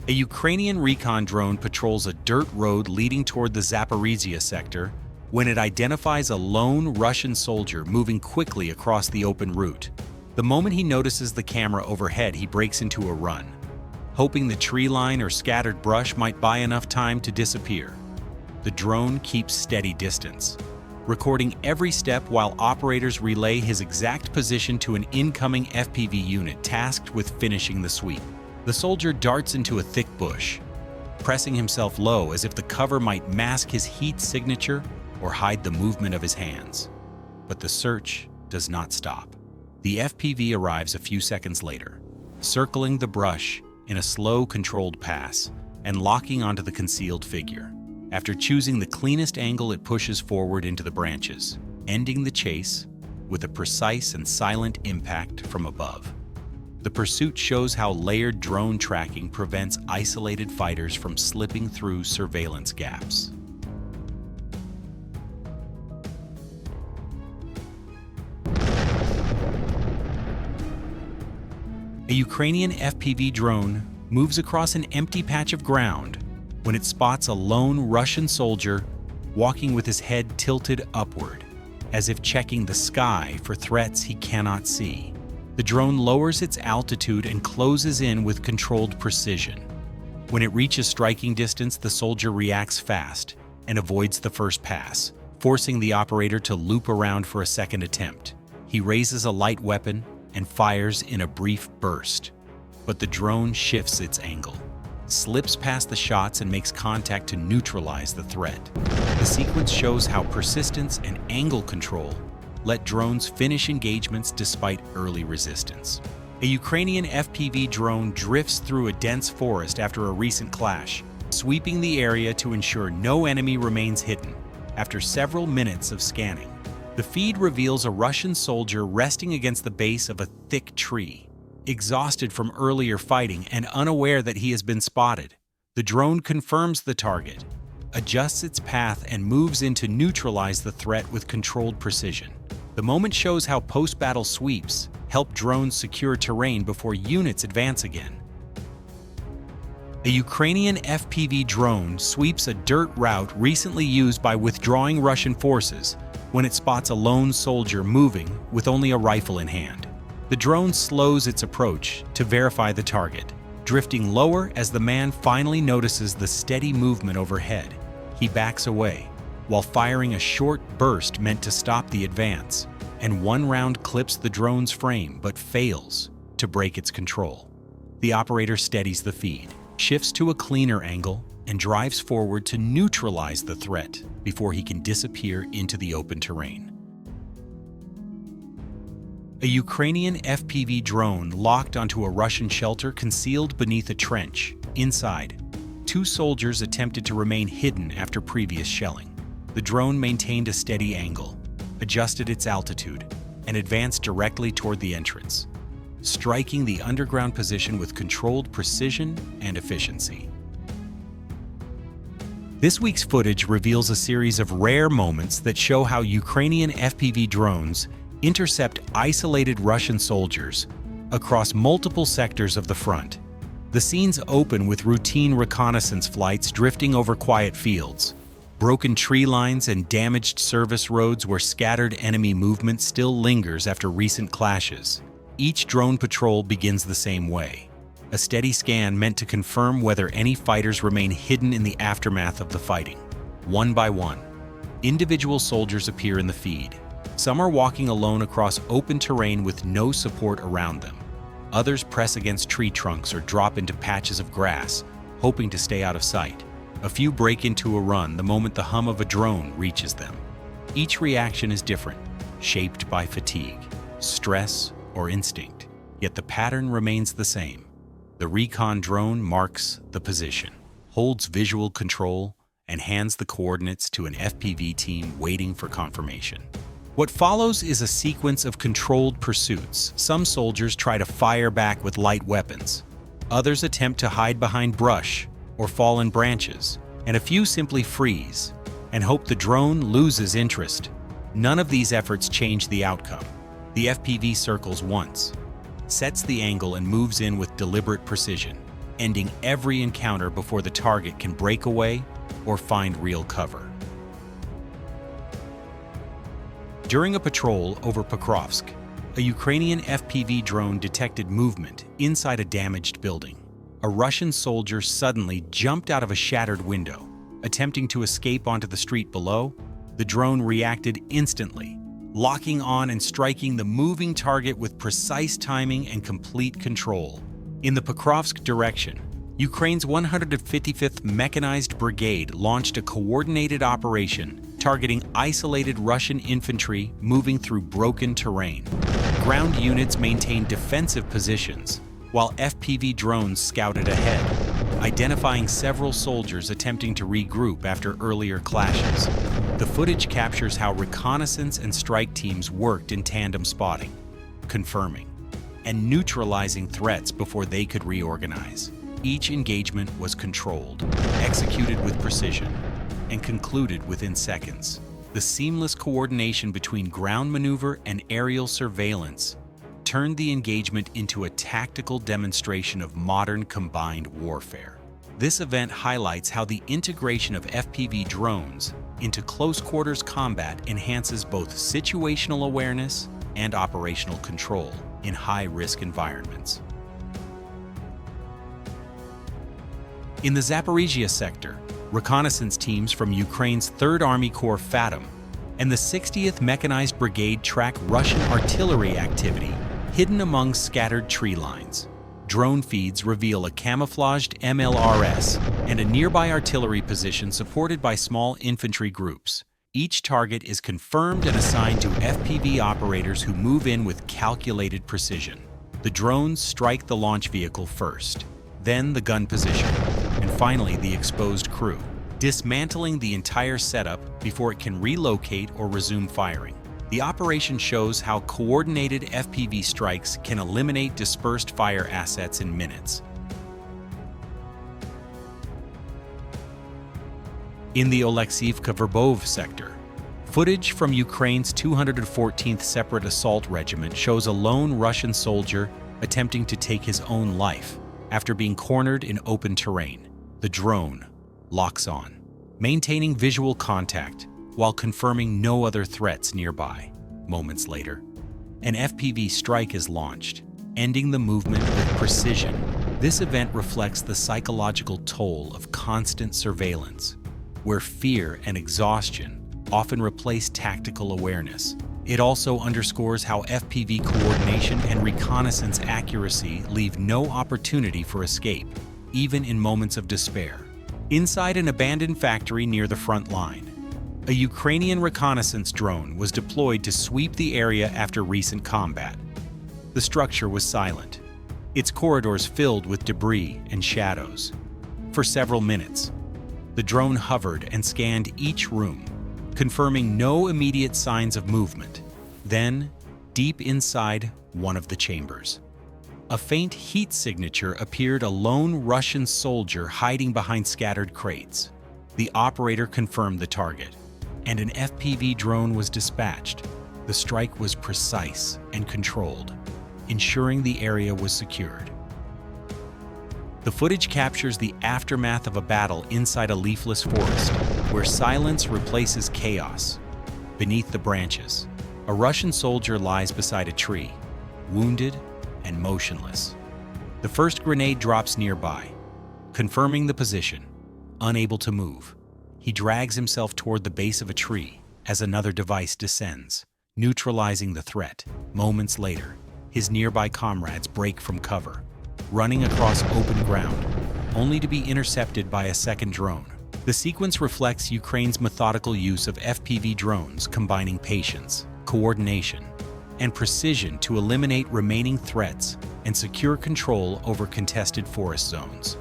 A Ukrainian recon drone patrols a dirt road leading toward the Zaporizhia sector when it identifies a lone Russian soldier moving quickly across the open route. The moment he notices the camera overhead, he breaks into a run, hoping the tree line or scattered brush might buy enough time to disappear. The drone keeps steady distance, recording every step while operators relay his exact position to an incoming FPV unit tasked with finishing the sweep. The soldier darts into a thick bush, pressing himself low as if the cover might mask his heat signature or hide the movement of his hands. But the search does not stop. The FPV arrives a few seconds later, circling the brush in a slow, controlled pass and locking onto the concealed figure. After choosing the cleanest angle, it pushes forward into the branches, ending the chase with a precise and silent impact from above. The pursuit shows how layered drone tracking prevents isolated fighters from slipping through surveillance gaps. A Ukrainian FPV drone moves across an empty patch of ground when it spots a lone Russian soldier walking with his head tilted upward, as if checking the sky for threats he cannot see. The drone lowers its altitude and closes in with controlled precision. When it reaches striking distance, the soldier reacts fast and avoids the first pass, forcing the operator to loop around for a second attempt. He raises a light weapon and fires in a brief burst, but the drone shifts its angle, slips past the shots and makes contact to neutralize the threat. The sequence shows how persistence and angle control let drones finish engagements despite early resistance. A Ukrainian FPV drone drifts through a dense forest after a recent clash, sweeping the area to ensure no enemy remains hidden. After several minutes of scanning, the feed reveals a Russian soldier resting against the base of a thick tree, exhausted from earlier fighting and unaware that he has been spotted. The drone confirms the target, adjusts its path, and moves in to neutralize the threat with controlled precision. The moment shows how post-battle sweeps help drones secure terrain before units advance again. A Ukrainian FPV drone sweeps a dirt route recently used by withdrawing Russian forces when it spots a lone soldier moving with only a rifle in hand. The drone slows its approach to verify the target, drifting lower as the man finally notices the steady movement overhead. He backs away, while firing a short burst meant to stop the advance, and one round clips the drone's frame but fails to break its control. The operator steadies the feed, shifts to a cleaner angle, and drives forward to neutralize the threat before he can disappear into the open terrain. A Ukrainian FPV drone locked onto a Russian shelter concealed beneath a trench. Inside, two soldiers attempted to remain hidden after previous shelling. The drone maintained a steady angle, adjusted its altitude, and advanced directly toward the entrance, striking the underground position with controlled precision and efficiency. This week's footage reveals a series of rare moments that show how Ukrainian FPV drones intercept isolated Russian soldiers across multiple sectors of the front. The scenes open with routine reconnaissance flights drifting over quiet fields, broken tree lines, and damaged service roads where scattered enemy movement still lingers after recent clashes. Each drone patrol begins the same way, a steady scan meant to confirm whether any fighters remain hidden in the aftermath of the fighting. One by one, individual soldiers appear in the feed. Some are walking alone across open terrain with no support around them. Others press against tree trunks or drop into patches of grass, hoping to stay out of sight. A few break into a run the moment the hum of a drone reaches them. Each reaction is different, shaped by fatigue, stress, or instinct, yet the pattern remains the same. The recon drone marks the position, holds visual control, and hands the coordinates to an FPV team waiting for confirmation. What follows is a sequence of controlled pursuits. Some soldiers try to fire back with light weapons. Others attempt to hide behind brush or fallen branches, and a few simply freeze and hope the drone loses interest. None of these efforts change the outcome. The FPV circles once, sets the angle, and moves in with deliberate precision, ending every encounter before the target can break away or find real cover. During a patrol over Pokrovsk, a Ukrainian FPV drone detected movement inside a damaged building. A Russian soldier suddenly jumped out of a shattered window. Attempting to escape onto the street below, the drone reacted instantly, locking on and striking the moving target with precise timing and complete control. In the Pokrovsk direction, Ukraine's 155th Mechanized Brigade launched a coordinated operation targeting isolated Russian infantry moving through broken terrain. Ground units maintained defensive positions, while FPV drones scouted ahead, identifying several soldiers attempting to regroup after earlier clashes. The footage captures how reconnaissance and strike teams worked in tandem spotting, confirming, and neutralizing threats before they could reorganize. Each engagement was controlled, executed with precision, and concluded within seconds. The seamless coordination between ground maneuver and aerial surveillance turned the engagement into a tactical demonstration of modern combined warfare. This event highlights how the integration of FPV drones into close-quarters combat enhances both situational awareness and operational control in high-risk environments. In the Zaporizhia sector, reconnaissance teams from Ukraine's 3rd Army Corps FATM and the 60th Mechanized Brigade track Russian artillery activity hidden among scattered tree lines. Drone feeds reveal a camouflaged MLRS and a nearby artillery position supported by small infantry groups. Each target is confirmed and assigned to FPV operators who move in with calculated precision. The drones strike the launch vehicle first, then the gun position, and finally the exposed crew, dismantling the entire setup before it can relocate or resume firing. The operation shows how coordinated FPV strikes can eliminate dispersed fire assets in minutes. In the Oleksivka-Verbov sector, footage from Ukraine's 214th Separate Assault Regiment shows a lone Russian soldier attempting to take his own life after being cornered in open terrain. The drone locks on, maintaining visual contact while confirming no other threats nearby. Moments later, an FPV strike is launched, ending the movement with precision. This event reflects the psychological toll of constant surveillance, where fear and exhaustion often replace tactical awareness. It also underscores how FPV coordination and reconnaissance accuracy leave no opportunity for escape, even in moments of despair. Inside an abandoned factory near the front line, a Ukrainian reconnaissance drone was deployed to sweep the area after recent combat. The structure was silent, its corridors filled with debris and shadows. For several minutes, the drone hovered and scanned each room, confirming no immediate signs of movement. Then, deep inside one of the chambers, a faint heat signature appeared, a lone Russian soldier hiding behind scattered crates. The operator confirmed the target, and an FPV drone was dispatched. The strike was precise and controlled, ensuring the area was secured. The footage captures the aftermath of a battle inside a leafless forest, where silence replaces chaos. Beneath the branches, a Russian soldier lies beside a tree, wounded and motionless. The first grenade drops nearby, confirming the position. Unable to move, he drags himself toward the base of a tree as another device descends, neutralizing the threat. Moments later, his nearby comrades break from cover, running across open ground, only to be intercepted by a second drone. The sequence reflects Ukraine's methodical use of FPV drones, combining patience, coordination, and precision to eliminate remaining threats and secure control over contested forest zones.